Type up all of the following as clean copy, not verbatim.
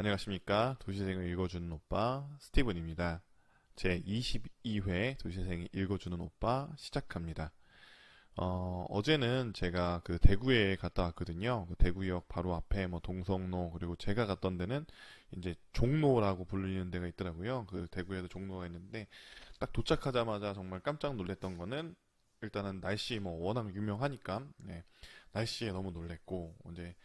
안녕하십니까. 도시생을 읽어주는 오빠 스티븐입니다. 제 22회 도시생이 읽어주는 오빠 시작합니다. 어제는 제가 그 대구에 갔다 왔거든요. 그 대구역 바로 앞에 뭐 동성로 그리고 제가 갔던 데는 이제 종로라고 불리는 데가 있더라고요. 그 대구에도 종로가 있는데 딱 도착하자마자 정말 깜짝 놀랐던 거는 일단은 날씨 뭐 워낙 유명하니까 날씨에 너무 놀랬고 이제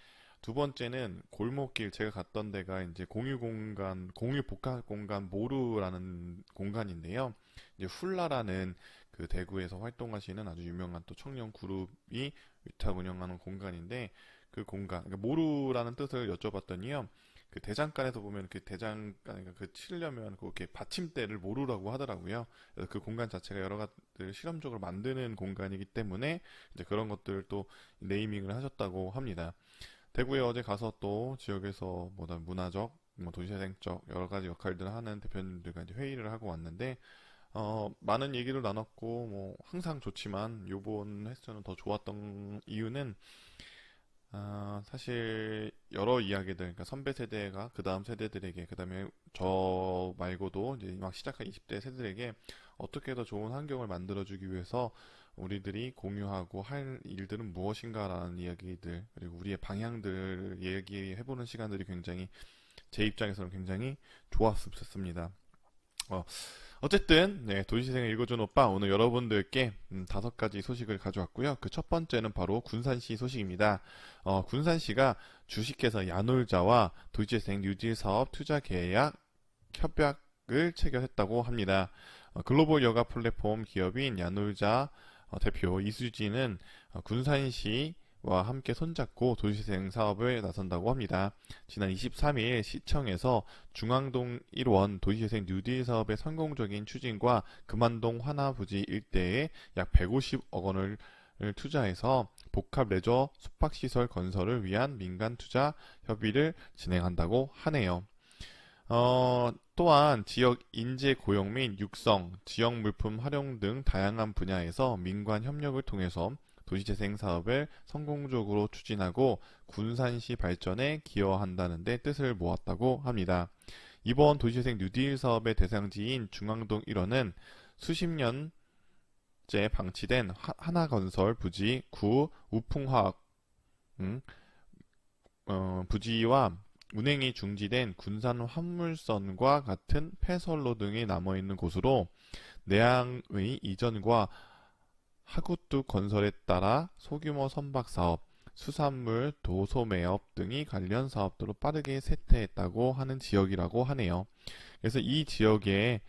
두 번째는 골목길 제가 갔던 데가 이제 공유 공간, 공유 복합 공간 모루라는 공간인데요. 이제 훌라라는 그 대구에서 활동하시는 아주 유명한 또 청년 그룹이 위탁 운영하는 공간인데 그 공간, 그러니까 모루라는 뜻을 여쭤봤더니요. 그 대장간에서 보면 그 대장간, 그러니까 그 치려면 그렇게 받침대를 모루라고 하더라고요. 그래서 그 공간 자체가 여러 가지 실험적으로 만드는 공간이기 때문에 이제 그런 것들 또 네이밍을 하셨다고 합니다. 대구에 어제 가서 또 지역에서 뭐다 문화적, 뭐 도시재생적 여러 가지 역할들을 하는 대표님들과 이제 회의를 하고 왔는데 많은 얘기를 나눴고 뭐 항상 좋지만 요번 횟수는 더 좋았던 이유는 사실 여러 이야기들, 그러니까 선배 세대가 그 다음 세대들에게, 그 다음에 저 말고도 이제 막 시작한 20대 세대들에게 어떻게 더 좋은 환경을 만들어주기 위해서 우리들이 공유하고 할 일들은 무엇인가라는 이야기들, 그리고 우리의 방향들 얘기해보는 시간들이 굉장히 제 입장에서는 굉장히 좋았습니다. 어, 어쨌든 도시생을 읽어준 오빠 오늘 여러분들께 5가지 소식을 가져왔고요. 그 첫 번째는 바로 군산시 소식입니다. 군산시가 주식회사 야놀자와 도시재생 뉴딜 사업 투자 계약 협약을 체결했다고 합니다. 글로벌 여가 플랫폼 기업인 야놀자 대표 이수진은 군산시와 함께 손잡고 도시재생 사업을 나선다고 합니다. 지난 23일 시청에서 중앙동 1원 도시재생 뉴딜 사업의 성공적인 추진과 금안동 화나부지 일대에 약 150억 원을 투자해서 복합 레저 숙박시설 건설을 위한 민간 투자 협의를 진행한다고 하네요. 또한 지역 인재 고용 및 육성, 지역 물품 활용 등 다양한 분야에서 민관 협력을 통해서 도시재생 사업을 성공적으로 추진하고 군산시 발전에 기여한다는 데 뜻을 모았다고 합니다. 이번 도시재생 뉴딜 사업의 대상지인 중앙동 1호는 수십 년째 방치된 하나건설 부지 9 우풍화학 부지와 운행이 중지된 군산 화물선과 같은 폐선로 등이 남아있는 곳으로 내항의 이전과 하구뚝 건설에 따라 소규모 선박사업, 수산물 도소 매업 등이 관련 사업들로 빠르게 쇠퇴했다고 하는 지역이라고 하네요. 그래서 이 지역에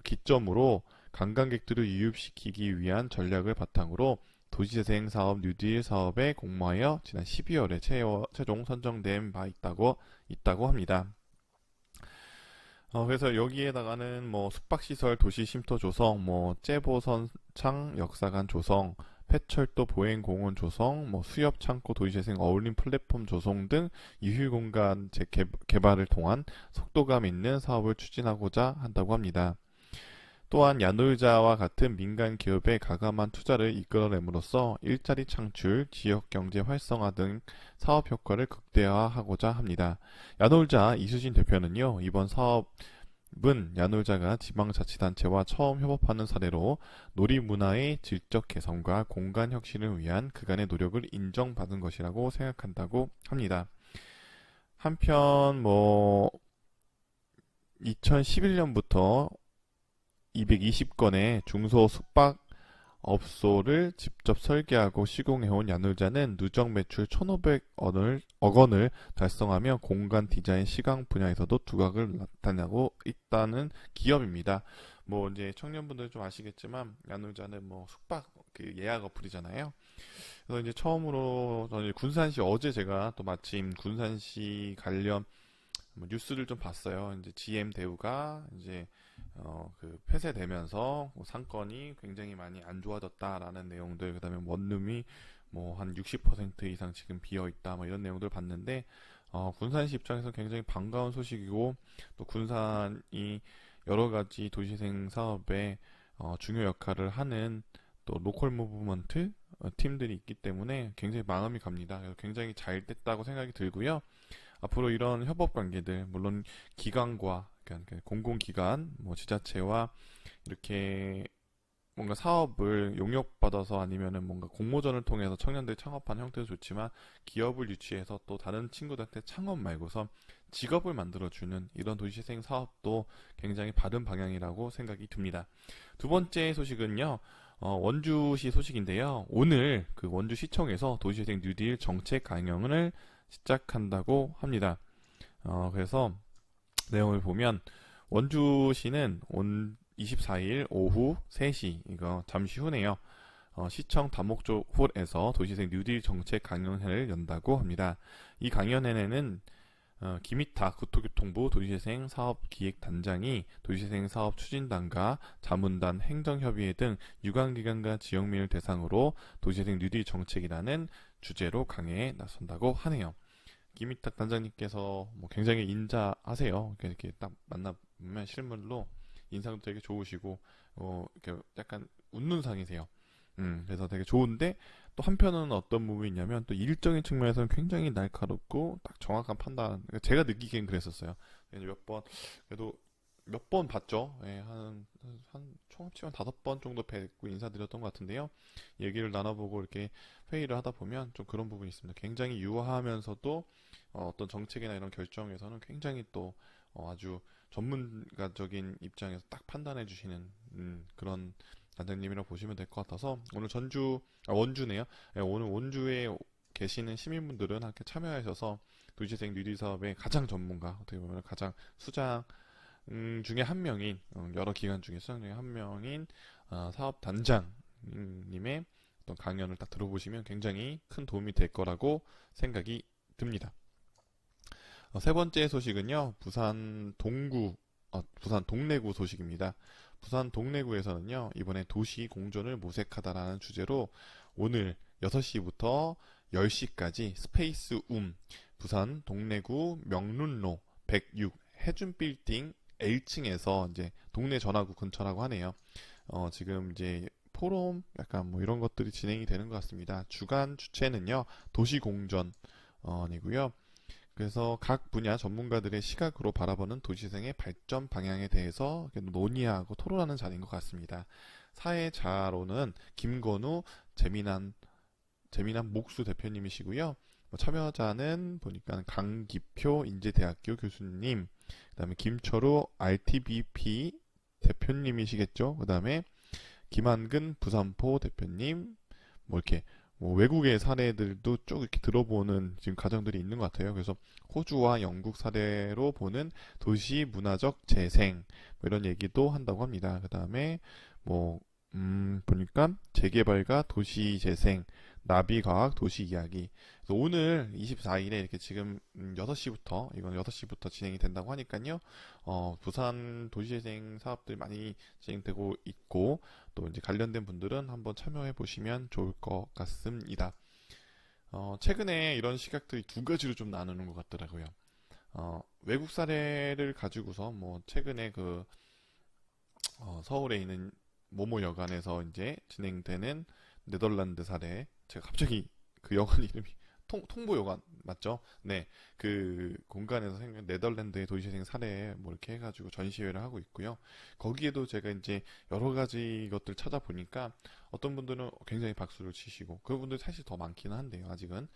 기점으로 관광객들을 유입시키기 위한 전략을 바탕으로 도시재생 사업 뉴딜 사업에 공모하여 지난 12월에 최종 선정된 바 있다고 합니다. 그래서 여기에다가는 뭐 숙박시설 도시 쉼터 조성, 뭐 째보선창 역사관 조성, 폐철도 보행공원 조성, 뭐 수협 창고 도시재생 어울림 플랫폼 조성 등 유휴공간 개발을 통한 속도감 있는 사업을 추진하고자 한다고 합니다. 또한 야놀자와 같은 민간 기업의 가감한 투자를 이끌어냄으로써 일자리 창출, 지역 경제 활성화 등 사업 효과를 극대화하고자 합니다. 야놀자 이수진 대표는요, 이번 사업은 야놀자가 지방자치단체와 처음 협업하는 사례로 놀이문화의 질적 개선과 공간 혁신을 위한 그간의 노력을 인정받은 것이라고 생각한다고 합니다. 한편 2011년부터 220건의 중소 숙박업소를 직접 설계하고 시공해온 야놀자는 누적 매출 1,500억 원을 달성하며 공간 디자인 시강 분야에서도 두각을 나타내고 있다는 기업입니다. 뭐 이제 청년분들 좀 아시겠지만 야놀자는 뭐 숙박 그 예약 어플이잖아요. 그래서 이제 처음으로 저는 군산시 어제 제가 또 마침 군산시 관련 뉴스를 좀 봤어요. 이제 GM 대우가 이제 그 폐쇄되면서 상권이 굉장히 많이 안 좋아졌다라는 내용들, 그다음에 원룸이 뭐 한 60% 이상 지금 비어 있다, 뭐 이런 내용들 봤는데 군산시 입장에서 굉장히 반가운 소식이고 또 군산이 여러 가지 도시재생 사업에 중요 역할을 하는 또 로컬 무브먼트 팀들이 있기 때문에 굉장히 마음이 갑니다. 그래서 굉장히 잘 됐다고 생각이 들고요. 앞으로 이런 협업 관계들, 물론 기관과, 그러니까 공공기관, 뭐 지자체와 이렇게 뭔가 사업을 용역받아서 아니면은 뭔가 공모전을 통해서 청년들이 창업하는 형태도 좋지만 기업을 유치해서 또 다른 친구들한테 창업 말고서 직업을 만들어주는 이런 도시재생 사업도 굉장히 바른 방향이라고 생각이 듭니다. 두 번째 소식은요, 원주시 소식인데요. 오늘 그 원주시청에서 도시재생 뉴딜 정책 강령을 시작한다고 합니다. 그래서 내용을 보면 원주시는 24일 오후 3시, 이거 잠시 후네요. 시청 다목적 홀에서 도시재생 뉴딜 정책 강연회를 연다고 합니다. 이 강연회는 김희타 국토교통부 도시재생 사업기획단장이 도시재생 사업 추진단과 자문단, 행정협의회 등 유관기관과 지역민을 대상으로 도시재생 뉴딜 정책이라는 주제로 강의에 나선다고 하네요. 김희탁 단장님께서 뭐 굉장히 인자하세요. 이렇게 딱 만나보면 실물로 인상도 되게 좋으시고, 이렇게 약간 웃는 상이세요. 그래서 되게 좋은데, 또 한편은 어떤 부분이 있냐면, 또 일적인 측면에서는 굉장히 날카롭고, 딱 정확한 판단, 그러니까 제가 느끼기엔 그랬었어요. 그래도 몇 번 봤죠. 예, 총 합치면 5번 정도 뵙고 인사드렸던 것 같은데요. 얘기를 나눠보고 이렇게 회의를 하다 보면 좀 그런 부분이 있습니다. 굉장히 유하면서도 어떤 정책이나 이런 결정에서는 굉장히 또 아주 전문가적인 입장에서 딱 판단해 주시는 그런 단장님이라고 보시면 될 것 같아서 오늘 원주네요. 예, 오늘 원주에 계시는 시민분들은 함께 참여하셔서 도시재생 뉴딜 사업의 가장 전문가, 어떻게 보면 가장 수장 중에 한 명인, 여러 기관 중에 수장 중에 한 명인 사업 단장님의 어떤 강연을 딱 들어보시면 굉장히 큰 도움이 될 거라고 생각이 듭니다. 세 번째 소식은요, 부산 동래구 소식입니다. 부산 동래구에서는요, 이번에 도시 공존을 모색하다라는 주제로 오늘 6시부터 10시까지 스페이스 부산 동래구 명륜로 106 해준빌딩 L층에서 이제 동네 전화구 근처라고 하네요. 지금 이제 포럼 약간 뭐 이런 것들이 진행이 되는 것 같습니다. 주간 주체는요, 도시공전이고요. 그래서 각 분야 전문가들의 시각으로 바라보는 도시생의 발전 방향에 대해서 논의하고 토론하는 자리인 것 같습니다. 사회자로는 김건우 재미난 목수 대표님이시고요. 참여자는 보니까 강기표 인제대학교 교수님, 그 다음에 김철우 RTBP 대표님이시겠죠. 그 다음에 김한근 부산포 대표님, 뭐 이렇게 뭐 외국의 사례들도 쭉 이렇게 들어보는 지금 과정들이 있는 것 같아요. 그래서 호주와 영국 사례로 보는 도시 문화적 재생 뭐 이런 얘기도 한다고 합니다. 그 다음에 뭐 보니까 재개발과 도시 재생, 나비과학, 도시 이야기. 그래서 오늘 24일에 이렇게 지금 6시부터 이건 6시부터 진행이 된다고 하니까요. 부산 도시재생 사업들 많이 진행되고 있고 또 이제 관련된 분들은 한번 참여해 보시면 좋을 것 같습니다. 최근에 이런 시각들이 두 가지로 좀 나누는 것 같더라고요. 외국 사례를 가지고서 뭐 최근에 서울에 있는 모모 여관에서 이제 진행되는 네덜란드 사례. 제가 갑자기 그 여관 이름이 통보 여관 맞죠? 네, 그 공간에서 생긴 네덜란드의 도시재생 사례 뭐 이렇게 해가지고 전시회를 하고 있고요. 거기에도 제가 이제 여러 가지 것들 찾아보니까 어떤 분들은 굉장히 박수를 치시고 그런 분들 사실 더 많기는 한데요, 아직은.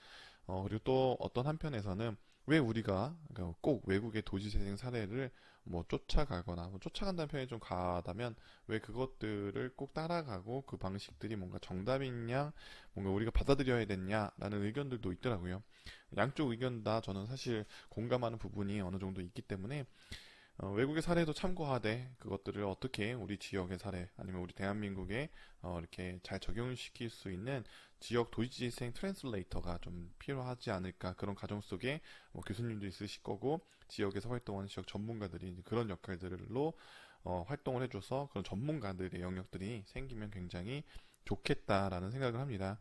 그리고 또 어떤 한편에서는 왜 우리가 그러니까 꼭 외국의 도시재생 사례를 뭐 쫓아가거나 뭐 쫓아간다는 표현이 좀 과하다면 왜 그것들을 꼭 따라가고 그 방식들이 뭔가 정답이냐 뭔가 우리가 받아들여야 됐냐라는 의견들도 있더라고요. 양쪽 의견 다 저는 사실 공감하는 부분이 어느 정도 있기 때문에 외국의 사례도 참고하되 그것들을 어떻게 우리 지역의 사례 아니면 우리 대한민국에 이렇게 잘 적용시킬 수 있는 지역 도시재생 트랜슬레이터가 좀 필요하지 않을까. 그런 과정 속에 뭐 교수님도 있으실 거고 지역에서 활동하는 지역 전문가들이 그런 역할들로 활동을 해줘서 그런 전문가들의 영역들이 생기면 굉장히 좋겠다라는 생각을 합니다.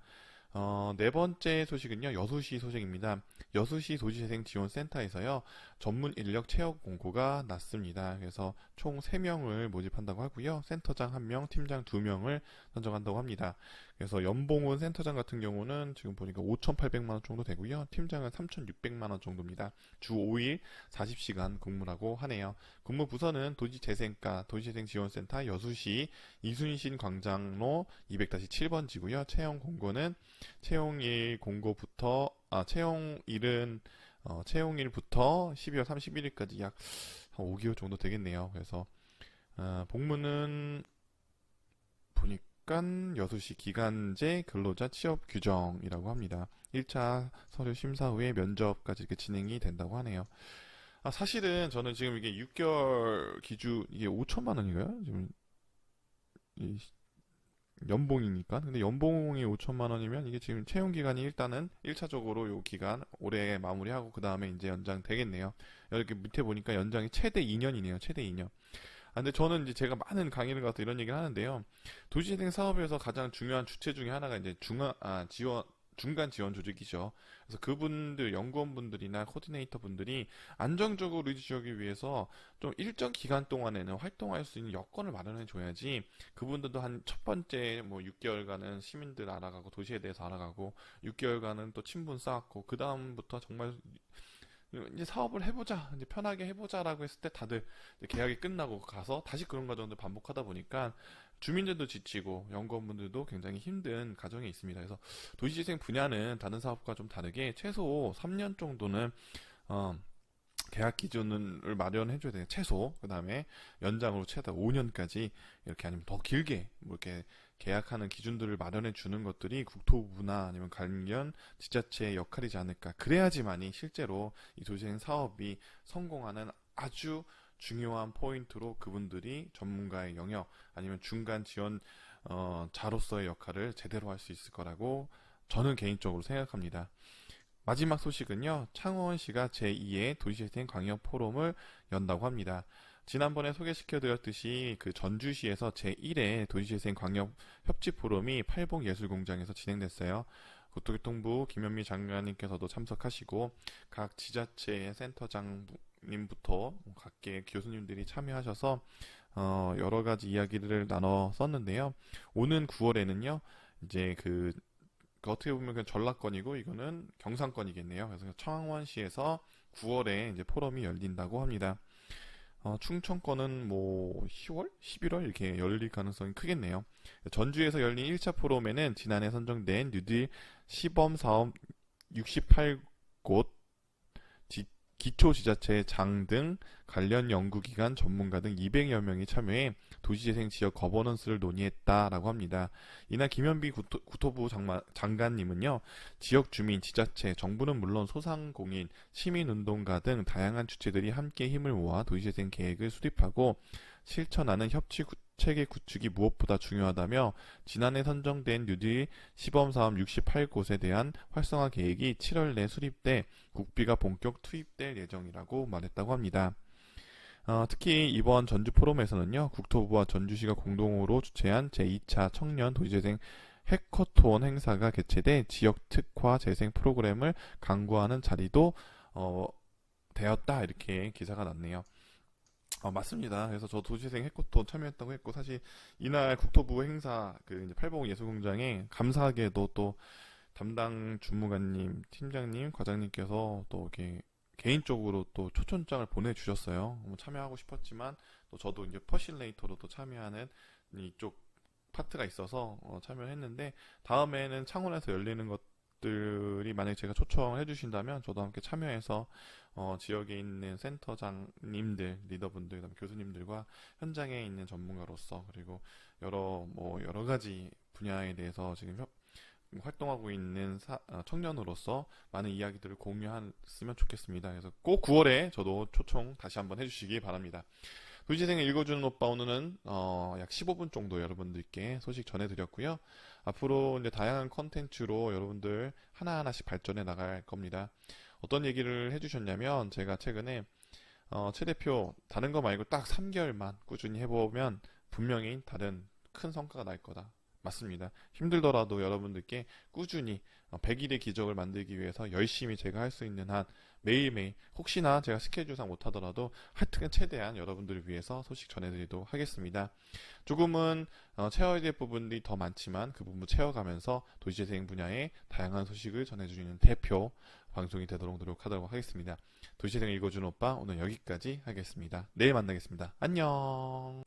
네 번째 소식은요, 여수시 소식입니다. 여수시 도시재생지원센터에서요, 전문 인력 채용 공고가 났습니다. 그래서 총 3명을 모집한다고 하고요, 센터장 1명, 팀장 2명을 선정한다고 합니다. 그래서 연봉은 센터장 같은 경우는 지금 보니까 5,800만원 정도 되고요, 팀장은 3,600만원 정도입니다. 주 5일 40시간 근무라고 하네요. 근무 부서는 도시재생과 도시재생지원센터 여수시 이순신 광장로 200-7번지고요. 채용 공고는 채용일 공고부터 채용일부터 12월 31일까지 약 5개월 정도 되겠네요. 그래서 복무는 보니까 여수시 기간제 근로자 취업 규정이라고 합니다. 1차 서류 심사 후에 면접까지 이렇게 진행이 된다고 하네요. 사실은 저는 지금 이게 6개월 기준 이게 5천만 원인가요? 지금 이 연봉이니까. 근데 연봉이 5천만 원이면 이게 지금 채용 기간이 일단은 1차적으로 요 기간 올해 마무리하고 그 다음에 이제 연장 되겠네요. 이렇게 밑에 보니까 연장이 최대 2년이네요. 최대 2년. 근데 저는 이제 제가 많은 강의를 가서 이런 얘기를 하는데요. 도시재생 사업에서 가장 중요한 주체 중에 하나가 이제 중간 지원 조직이죠. 그래서 그분들, 연구원분들이나 코디네이터 분들이 안정적으로 유지하기 위해서 좀 일정 기간 동안에는 활동할 수 있는 여건을 마련해 줘야지 그분들도 한 첫 번째 뭐 6개월간은 시민들 알아가고 도시에 대해서 알아가고 6개월간은 또 친분 쌓았고 그 다음부터 정말 이제 사업을 해보자, 이제 편하게 해보자라고 했을 때 다들 이제 계약이 끝나고 가서 다시 그런 과정들 반복하다 보니까 주민들도 지치고 연구원분들도 굉장히 힘든 과정이 있습니다. 그래서 도시재생 분야는 다른 사업과 좀 다르게 최소 3년 정도는 어, 계약 기준을 마련해줘야 돼요. 최소. 그 다음에 연장으로 최다 5년까지 이렇게 아니면 더 길게 뭐 이렇게 계약하는 기준들을 마련해 주는 것들이 국토부나 아니면 관련 지자체의 역할이지 않을까. 그래야지만이 실제로 이 도시재생 사업이 성공하는 아주 중요한 포인트로 그분들이 전문가의 영역 아니면 중간 지원 자로서의 역할을 제대로 할 수 있을 거라고 저는 개인적으로 생각합니다. 마지막 소식은요, 창원시가 제2의 도시재생 광역 포럼을 연다고 합니다. 지난번에 소개시켜드렸듯이 그 전주시에서 제1회 도시재생 광역 협치 포럼이 팔봉예술공장에서 진행됐어요. 국토교통부 김현미 장관님께서도 참석하시고 각 지자체의 센터장님부터 각계 교수님들이 참여하셔서 여러 가지 이야기를 나눠 썼는데요. 오는 9월에는요, 이제 그 어떻게 보면 그냥 전라권이고 이거는 경상권이겠네요. 그래서 창원시에서 9월에 이제 포럼이 열린다고 합니다. 충청권은 뭐 10월, 11월 이렇게 열릴 가능성이 크겠네요. 전주에서 열린 1차 포럼에는 지난해 선정된 뉴딜 시범 사업 68곳 기초지자체장 등 관련 연구기관 전문가 등 200여 명이 참여해 도시재생 지역 거버넌스를 논의했다라고 합니다. 이날 김현비 국토부 장관님은요, 지역 주민, 지자체, 정부는 물론 소상공인, 시민운동가 등 다양한 주체들이 함께 힘을 모아 도시재생 계획을 수립하고 실천하는 협치 체계 구축이 무엇보다 중요하다며 지난해 선정된 뉴딜 시범사업 68곳에 대한 활성화 계획이 7월 내 수립돼 국비가 본격 투입될 예정이라고 말했다고 합니다. 특히 이번 전주 포럼에서는요, 국토부와 전주시가 공동으로 주최한 제2차 청년 도시재생 해커톤 행사가 개최돼 지역 특화 재생 프로그램을 강구하는 자리도 되었다, 이렇게 기사가 났네요. 맞습니다. 그래서 저 도시재생 해커톤 참여했다고 했고, 사실 이날 국토부 행사 그 이제 팔봉예술공장에 감사하게도 또 담당 주무관님, 팀장님, 과장님께서 또 이렇게 개인적으로 또 초청장을 보내주셨어요. 참여하고 싶었지만 또 저도 이제 퍼실레이터로 또 참여하는 이쪽 파트가 있어서 참여했는데, 다음에는 창원에서 열리는 것들이 만약에 제가 초청을 해주신다면 저도 함께 참여해서 지역에 있는 센터장님들, 리더분들, 그다음에 교수님들과 현장에 있는 전문가로서 그리고 여러 가지 분야에 대해서 지금 활동하고 있는 청년으로서 많은 이야기들을 공유했으면 좋겠습니다. 그래서 꼭 9월에 저도 초청 다시 한번 해주시기 바랍니다. 도시재생을 읽어주는 오빠, 오늘은 약 15분 정도 여러분들께 소식 전해드렸고요. 앞으로 이제 다양한 컨텐츠로 여러분들 하나하나씩 발전해 나갈 겁니다. 어떤 얘기를 해주셨냐면, 제가 최근에 최 대표 다른 거 말고 딱 3개월만 꾸준히 해보면 분명히 다른 큰 성과가 날 거다. 맞습니다. 힘들더라도 여러분들께 꾸준히 100일의 기적을 만들기 위해서 열심히 제가 할 수 있는 한 매일매일 혹시나 제가 스케줄상 못하더라도 하여튼 최대한 여러분들을 위해서 소식 전해드리도록 하겠습니다. 조금은 채워야 될 부분들이 더 많지만 그 부분 채워가면서 도시재생 분야의 다양한 소식을 전해주는 대표 방송이 되도록 노력하도록 하겠습니다. 도시재생 읽어주는 오빠 오늘 여기까지 하겠습니다. 내일 만나겠습니다. 안녕.